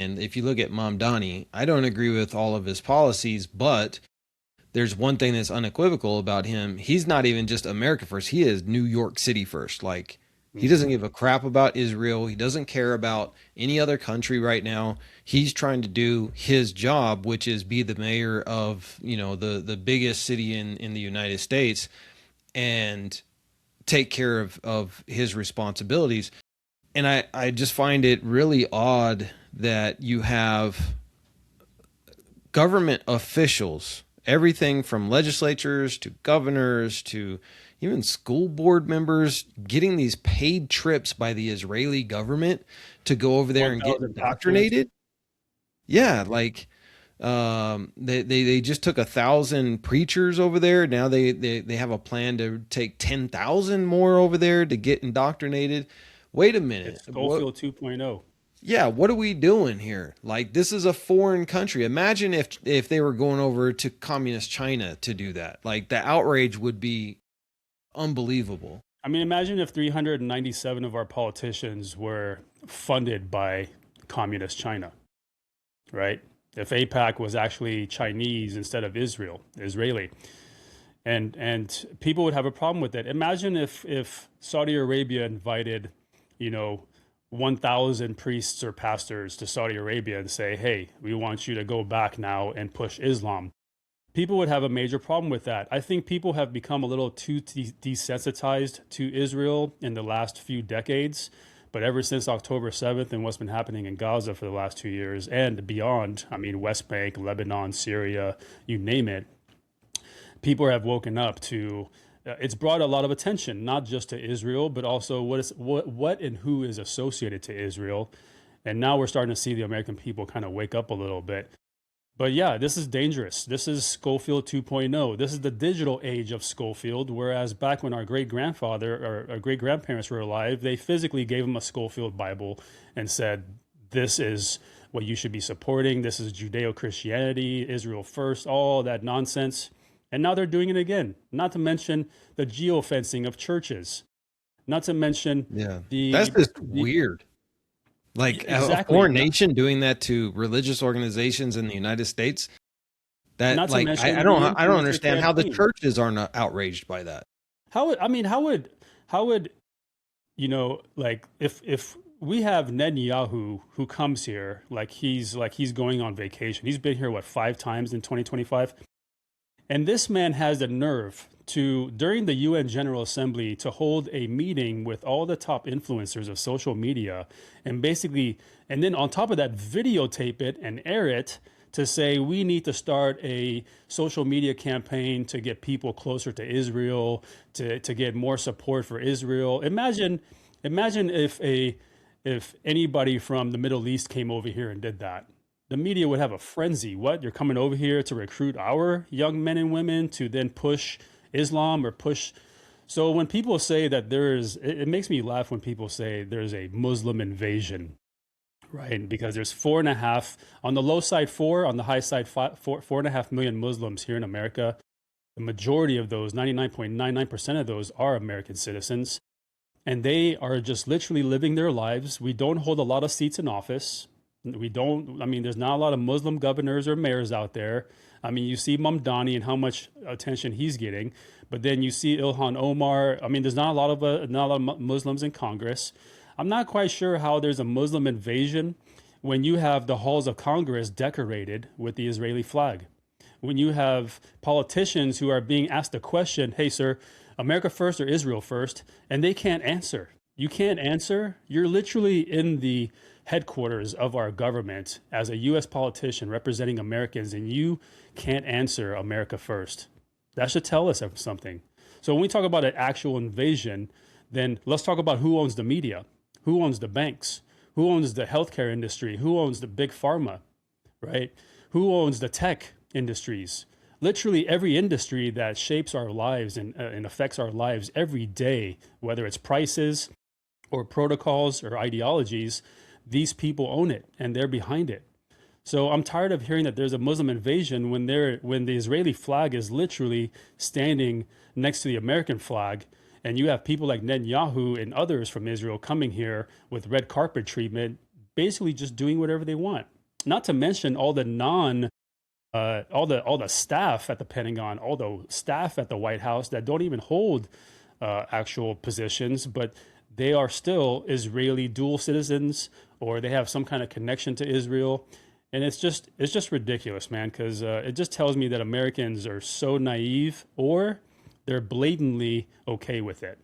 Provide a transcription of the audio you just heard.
And if you look at Mamdani, I don't agree with all of his policies, but there's one thing that's unequivocal about him. He's not even just America first. He is New York City first. Like he Hmm. doesn't give a crap about Israel. He doesn't care about any other country right now. He's trying to do his job, which is be the mayor of, the biggest city in the United States and take care of his responsibilities. And I just find it really odd that you have government officials, everything from legislatures to governors to even school board members, getting these paid trips by the Israeli government to go over there and get 1,000 pastors. indoctrinated. Yeah. Yeah, like they just took 1,000 preachers over there. Now they have a plan to take 10,000 more over there to get indoctrinated. Wait a minute. It's What? Schofield 2.0. Yeah, what are we doing here? Like this is a foreign country. Imagine if they were going over to communist China to do that. Like the outrage would be unbelievable. I mean, imagine if 397 of our politicians were funded by communist China, right? If APAC was actually Chinese instead of Israeli, and people would have a problem with it. Imagine if Saudi Arabia invited, you know, 1,000 priests or pastors to Saudi Arabia and say, "Hey, we want you to go back now and push Islam." People would have a major problem with that. I think people have become a little too desensitized to Israel in the last few decades. But ever since October 7th and what's been happening in Gaza for the last 2 years and beyond, I mean, West Bank, Lebanon, Syria, you name it, people have woken up to. It's brought a lot of attention, not just to Israel, but also what and who is associated to Israel. And now we're starting to see the American people kind of wake up a little bit. But yeah, this is dangerous. This is Schofield 2.0. This is the digital age of Schofield, whereas back when our great grandfather or our great grandparents were alive, they physically gave them a Schofield Bible and said, "This is what you should be supporting. This is Judeo Christianity, Israel first, all that nonsense." And now they're doing it again, not to mention the geofencing of churches, not to mention Yeah. That's the, just the weird. Like a exactly, foreign nation doing that to religious organizations in the United States. That not to like I mention the don't I don't influencer understand how the campaign. churches aren't outraged by that. How would I mean? How would like if we have Netanyahu who comes here like he's going on vacation. He's been here what 5 times in 2025, and this man has the nerve to during the UN General Assembly to hold a meeting with all the top influencers of social media and basically and then on top of that videotape it and air it to say we need to start a social media campaign to get people closer to Israel, to get more support for Israel. Imagine if anybody from the Middle East came over here and did that. The media would have a frenzy. What? You're coming over here to recruit our young men and women to then push Islam or push. So when people say that it makes me laugh when people say there's a Muslim invasion, right? Because there's 4.5 on the low side, four on the high side, 4.5 million Muslims here in America. The majority of those, 99.99% of those, are American citizens, and they are just literally living their lives. We don't hold a lot of seats in office. We don't. I mean, there's not a lot of Muslim governors or mayors out there. I mean, you see Mamdani and how much attention he's getting, but then you see Ilhan Omar. I mean, there's not a lot of Muslims in Congress. I'm not quite sure how there's a Muslim invasion when you have the halls of Congress decorated with the Israeli flag. When you have politicians who are being asked the question, "Hey, sir, America first or Israel first?" and they can't answer. You can't answer. You're literally in the headquarters of our government as a US politician representing Americans, and you can't answer America first. That should tell us something. So when we talk about an actual invasion, then let's talk about who owns the media, who owns the banks, who owns the healthcare industry, who owns the big pharma, right? Who owns the tech industries? Literally every industry that shapes our lives and affects our lives every day, whether it's prices or protocols or ideologies, these people own it and they're behind it. So I'm tired of hearing that there's a Muslim invasion when the Israeli flag is literally standing next to the American flag, and you have people like Netanyahu and others from Israel coming here with red carpet treatment, basically just doing whatever they want. Not to mention all the all the staff at the Pentagon, all the staff at the White House that don't even hold actual positions, but they are still Israeli dual citizens, or they have some kind of connection to Israel. And it's just ridiculous, man, because it just tells me that Americans are so naive, or they're blatantly okay with it.